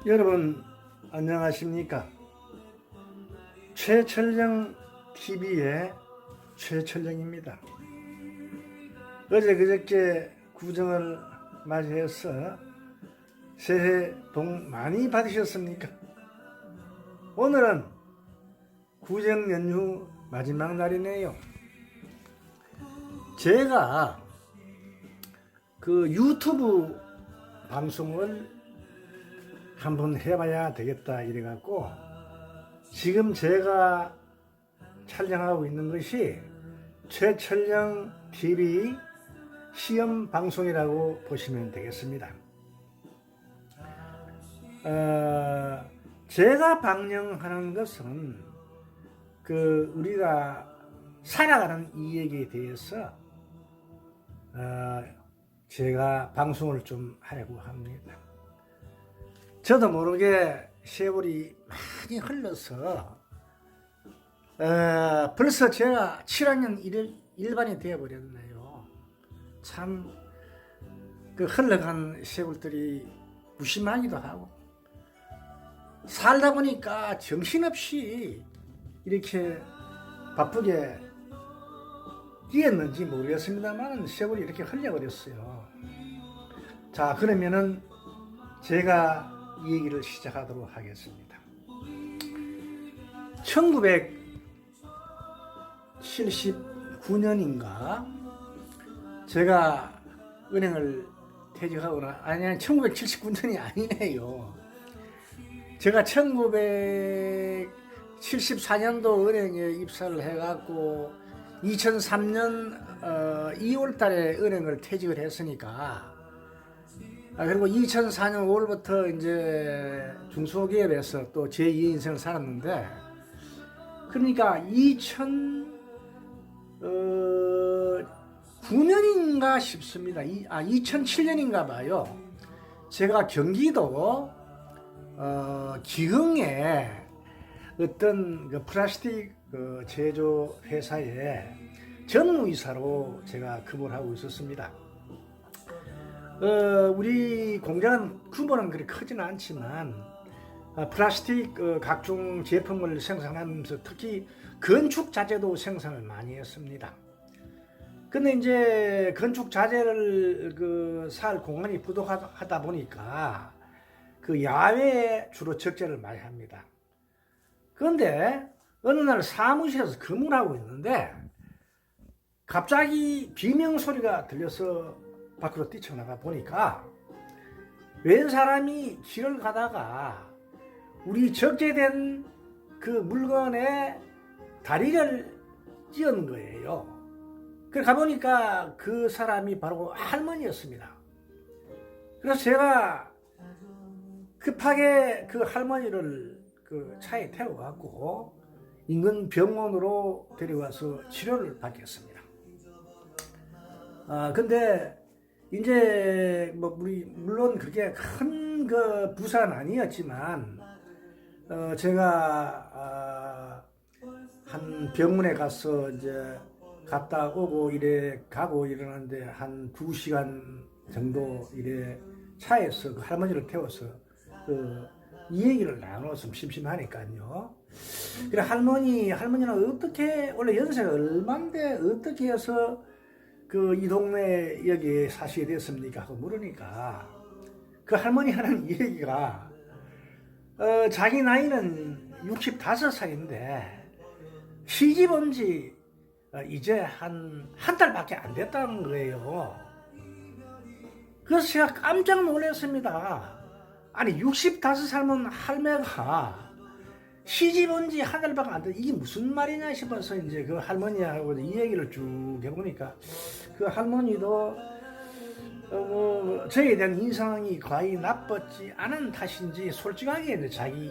여러분 안녕하십니까? 최철령 TV의 최철령입니다. 어제 그저께 구정을 맞이해서 새해 복 많이 받으셨습니까? 오늘은 구정 연휴 마지막 날이네요. 제가 그 유튜브 방송을 한번 해봐야 되겠다 이래갖고 지금 제가 촬영하고 있는 것이 최철령 TV 시험 방송이라고 보시면 되겠습니다. 제가 방영하는 것은 그 우리가 살아가는 이야기에 대해서 제가 방송을 좀 하려고 합니다. 저도 모르게 세월이 많이 흘러서 벌써 제가 7학년 1반이 되어버렸네요. 참 그 흘러간 세월들이 무심하기도 하고 살다 보니까 정신없이 이렇게 바쁘게 뛰었는지 모르겠습니다만 세월이 이렇게 흘려버렸어요. 자, 그러면은 제가 이 얘기를 시작하도록 하겠습니다. 1979년인가 제가 은행을 퇴직하거나 아니 1979년이 아니네요. 제가 1974년도 은행에 입사를 해갖고 2003년 2월 달에 은행을 퇴직을 했으니까 그리고 2004년 5월부터 이제 중소기업에서 또 제2의 인생을 살았는데 그러니까 2009년인가 싶습니다. 2007년인가 봐요. 제가 경기도 기흥에 어떤 그 플라스틱 그 제조 회사에 전무이사로 제가 근무를 하고 있었습니다. 우리 공장은 규모는 그리 크지는 않지만 플라스틱 각종 제품을 생산하면서 특히 건축 자재도 생산을 많이 했습니다. 근데 이제 건축 자재를 살 공간이 부족하다 보니까 그 야외에 주로 적재를 많이 합니다. 그런데 어느 날 사무실에서 근무를 하고 있는데 갑자기 비명 소리가 들려서 밖으로 뛰쳐나가 보니까 웬 사람이 길을 가다가 우리 적재된 그 물건에 다리를 찧은 거예요. 그래 가보니까 그 사람이 바로 할머니였습니다. 그래서 제가 급하게 그 할머니를 그 차에 태워갖고 인근 병원으로 데려와서 치료를 받겠습니다. 근데 이제 뭐 물론 그게 큰 그 부상은 아니었지만 제가 한 병원에 가서 이제 갔다 오고 이래 가고 이러는데 한 2시간 정도 이래 차에서 그 할머니를 태워서 이 얘기를 나눴으면 심심하니까요. 그래 할머니는 어떻게 원래 연세가 얼마인데 어떻게 해서 이 동네 여기 사시게 됐습니까? 하고 물으니까 그 할머니 하는 얘기가 자기 나이는 65살인데 시집 온 지 이제 한 달밖에 안 됐다는 거예요. 그래서 제가 깜짝 놀랐습니다. 아니 65살면 할매가 시집 온 지 한 달밖에 안 됐다. 이게 무슨 말이냐 싶어서 이제 그 할머니하고 이 얘기를 쭉 해보니까 그 할머니도 저에 대한 인상이 거의 나빴지 않은 탓인지 솔직하게 이제 자기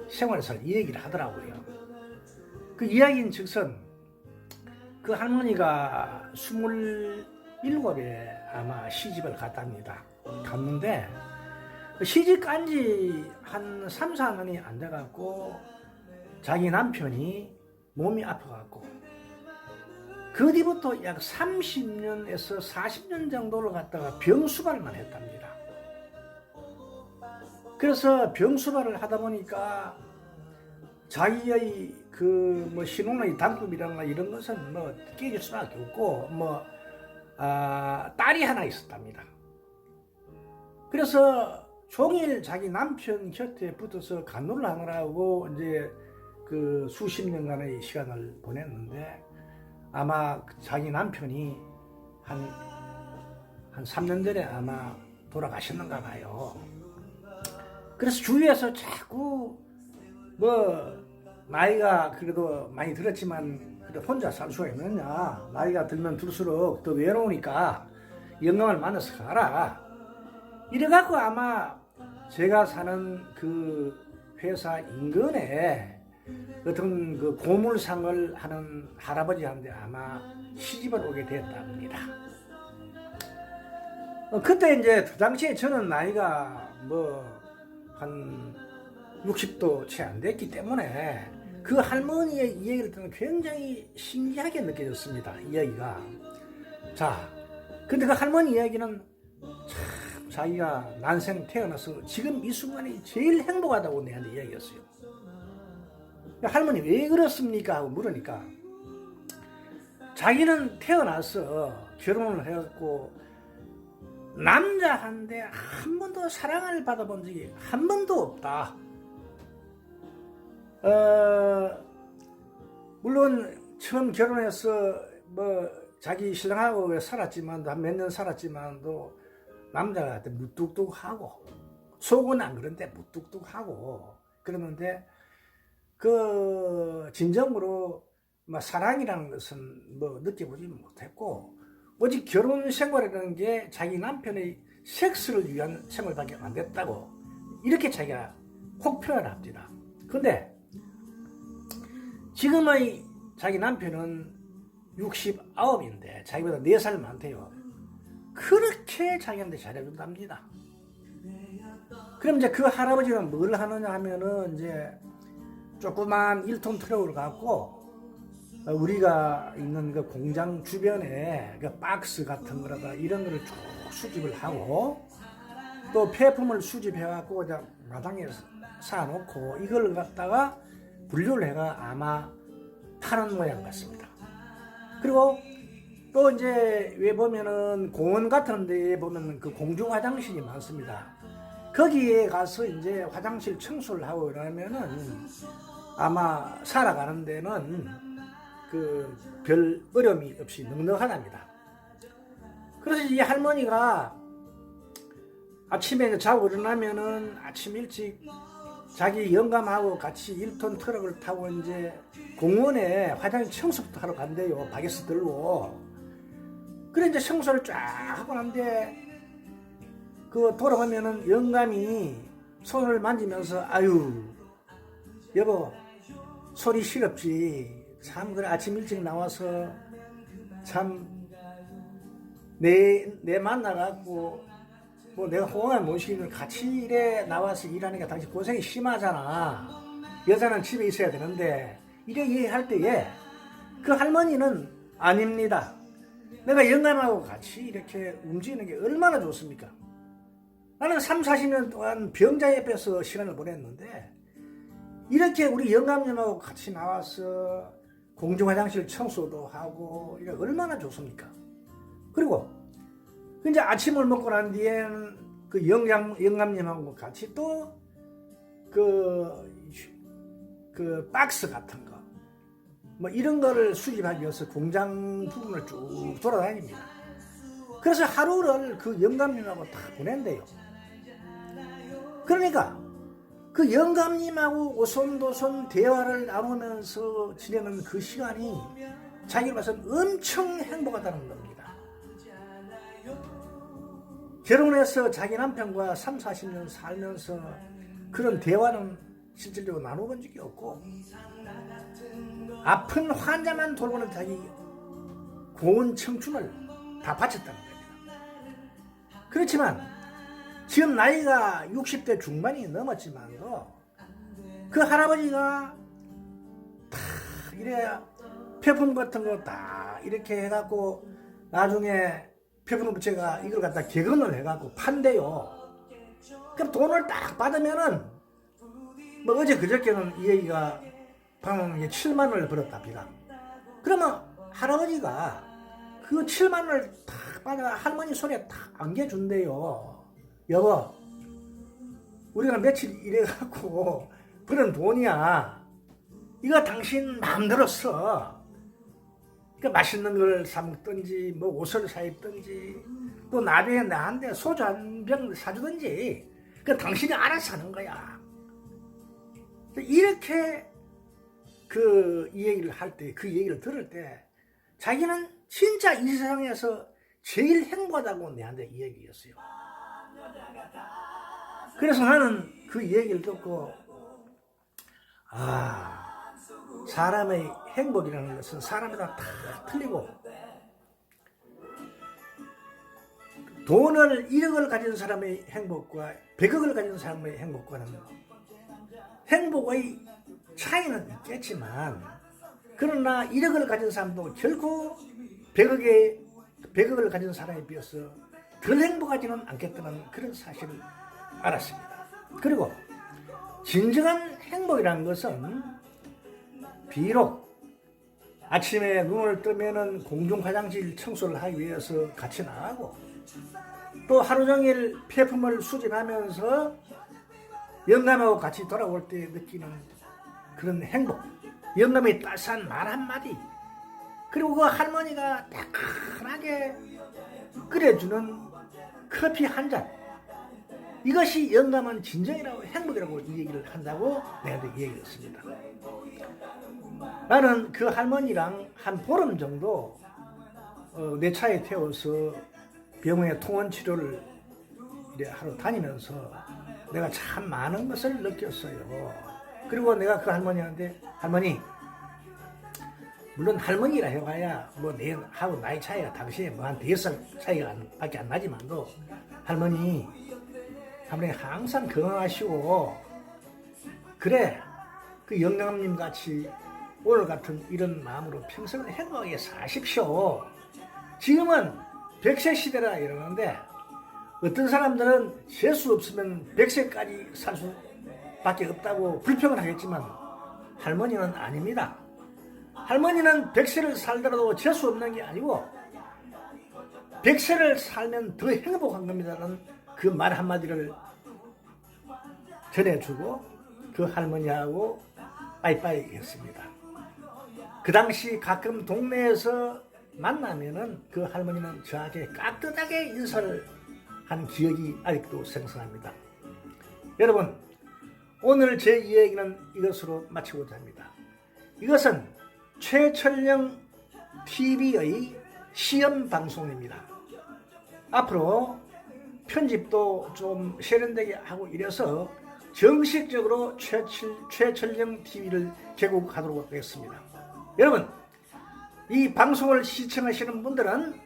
생활에서 이 얘기를 하더라고요. 그 이야기인 즉슨 그 할머니가 27에 아마 시집을 갔답니다. 갔는데 시집 간 지 한 3, 4년이 안 돼갖고 자기 남편이 몸이 아파갖고 그 뒤부터 약 30년에서 40년 정도를 갖다가 병수발만 했답니다. 그래서 병수발을 하다 보니까 자기의 그 뭐 신혼의 단급이라나 이런 것은 뭐 깨질 수밖에 없고 딸이 하나 있었답니다. 그래서 종일 자기 남편 곁에 붙어서 간호를 하느라고 이제 그 수십 년간의 시간을 보냈는데 아마 자기 남편이 한 3년 전에 아마 돌아가셨는가 봐요. 그래서 주위에서 자꾸 뭐 나이가 그래도 많이 들었지만 그래도 혼자 살 수가 있느냐, 나이가 들면 들수록 더 외로우니까 영감을 만나서 가라, 이래갖고 아마 제가 사는 그 회사 인근에 어떤 그 고물상을 하는 할아버지한테 아마 시집을 오게 됐답니다. 그때 이제 그 당시에 저는 나이가 뭐 한 60도 채 안 됐기 때문에 그 할머니의 이야기를 듣는 굉장히 신기하게 느껴졌습니다. 이야기가. 자, 근데 그 할머니 이야기는 참 자기가 난생 태어나서 지금 이 순간이 제일 행복하다고 내한테 이야기했어요. 할머니 왜 그렇습니까? 하고 물으니까 자기는 태어나서 결혼을 해갖고 남자한테 한 번도 사랑을 받아본 적이 한 번도 없다. 물론 처음 결혼해서 뭐 자기 신랑하고 살았지만 한 몇 년 살았지만도 남자가 무뚝뚝하고 속은 안 그런데 무뚝뚝하고 그러는데 그 진정으로 뭐 사랑이라는 것은 뭐 느껴보지 못했고 오직 결혼 생활이라는 게 자기 남편의 섹스를 위한 생활밖에 안 됐다고 이렇게 자기가 혹 표현합니다. 근데 지금의 자기 남편은 69인데 자기보다 4살 많대요. 그렇게 자기한테 잘해준답니다. 그럼 이제 그 할아버지는 뭘 하느냐 하면은 이제 조그만 1톤 트럭을 갖고 우리가 있는 그 공장 주변에 그 박스 같은 거라다 이런 거를 쭉 수집을 하고 또 폐품을 수집해갖고 마당에 쌓아놓고 이걸 갖다가 분류를 해가 아마 파는 모양 같습니다. 그리고 또 이제 왜 보면은 공원 같은 데에 보면 그 공중 화장실이 많습니다. 거기에 가서 이제 화장실 청소를 하고 그러면은 아마 살아가는 데는 그 별 어려움이 없이 넉넉하답니다. 그래서 이 할머니가 아침에 자고 일어나면은 아침 일찍 자기 영감하고 같이 1톤 트럭을 타고 이제 공원에 화장실 청소부터 하러 간대요. 바게스 들고. 그래 이제 청소를 쫙 하고 난데 그 돌아가면은 영감이 손을 만지면서 아유 여보 소리 시렵지. 참 그래 아침 일찍 나와서 참 내 만나갖고 뭐 내가 호응을 못 시키면 같이 일에 나와서 일하니까 당신 고생이 심하잖아. 여자는 집에 있어야 되는데 이래 얘기할 때에 그 할머니는 아닙니다. 내가 영감하고 같이 이렇게 움직이는 게 얼마나 좋습니까? 나는 3, 40년 동안 병자 옆에서 시간을 보냈는데 이렇게 우리 영감님하고 같이 나와서 공중 화장실 청소도 하고 이게 얼마나 좋습니까? 그리고 이제 아침을 먹고 난 뒤에는 그 영감님하고 같이 또 그 박스 같은 거 뭐 이런 거를 수집하기 위해서 공장 부분을 쭉 돌아다닙니다. 그래서 하루를 그 영감님하고 다 보낸대요. 그러니까 그 영감님하고 오손도손 대화를 나누면서 지내는 그 시간이 자기로 봐서는 엄청 행복하다는 겁니다. 결혼해서 자기 남편과 3, 40년 살면서 그런 대화는 실질적으로 나눠본 적이 없고 아픈 환자만 돌보는 자기 고운 청춘을 다 바쳤다는 겁니다. 그렇지만 지금 나이가 60대 중반이 넘었지만도 그 할아버지가 다 이래 폐품 같은 거 다 이렇게 해갖고 나중에 폐품 업체가 이걸 갖다 개근을 해갖고 판대요. 그럼 돈을 딱 받으면은 뭐 어제 그저께는 이 얘기가 방금 7만 원을 벌었답니다. 그러면 할아버지가 그 7만 원을 탁 받아 할머니 손에 탁 안겨준대요. 여보, 우리가 며칠 일해갖고 버는 돈이야. 이거 당신 마음대로 써. 그러니까 맛있는 걸 사 먹든지 뭐 옷을 사 입든지 또 나중에 나한테 소주 한 병 사주든지 그 당신이 알아서 하는 거야. 이렇게 이 얘기를 할 때, 그 얘기를 들을 때 자기는 진짜 이 세상에서 제일 행복하다고 내한테 이 얘기였어요. 그래서 나는 그 얘기를 듣고 사람의 행복이라는 것은 사람마다 다 틀리고 돈을 1억을 가진 사람의 행복과 100억을 가진 사람의 행복과는 행복의 차이는 있겠지만 그러나 1억을 가진 사람도 결코 100억을 가진 사람에 비해서 덜 행복하지는 않겠다는 그런 사실을 알았습니다. 그리고 진정한 행복이라는 것은 비록 아침에 눈을 뜨면은 공중 화장실 청소를 하기 위해서 같이 나가고 또 하루 종일 폐품을 수집하면서 영감하고 같이 돌아올 때 느끼는 그런 행복, 영감의 따스한 말 한마디, 그리고 그 할머니가 따끈하게 끓여주는 커피 한 잔, 이것이 영감은 진정이라고 행복이라고 이 얘기를 한다고 내가 이 얘기를 했습니다. 나는 그 할머니랑 한 보름 정도 내 차에 태워서 병원에 통원 치료를 하러 다니면서 내가 참 많은 것을 느꼈어요. 그리고 내가 그 할머니한테 할머니, 물론 할머니라 해봐야 뭐 내하고 나이 차이가 당시에 뭐 한 5살 차이가 밖에 안 나지만도 할머니 항상 건강하시고 그래 그 영감님 같이 오늘 같은 이런 마음으로 평생을 행복하게 사십시오. 지금은 100세 시대라 이러는데 어떤 사람들은 재수 없으면 100세까지 살 수밖에 없다고 불평을 하겠지만 할머니는 아닙니다. 할머니는 100세를 살더라도 재수 없는 게 아니고 100세를 살면 더 행복한 겁니다라는 그 말 한마디를 전해주고 그 할머니하고 빠이빠이 했습니다. 그 당시 가끔 동네에서 만나면은 그 할머니는 저에게 깍듯하게 인사를 한 기억이 아직도 생생합니다. 여러분, 오늘 제 이야기는 이것으로 마치고자 합니다. 이것은 최철령 TV의 시험 방송입니다. 앞으로 편집도 좀 세련되게 하고 이래서 정식적으로 최철령 TV를 개국하도록 하겠습니다. 여러분, 이 방송을 시청하시는 분들은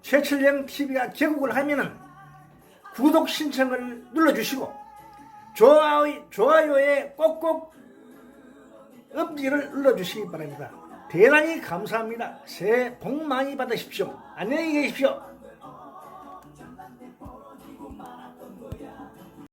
최철령 TV가 개국을 하면은 구독 신청을 눌러주시고 좋아요에 꼭꼭 엄지를 눌러주시기 바랍니다. 대단히 감사합니다. 새해 복 많이 받으십시오. 안녕히 계십시오.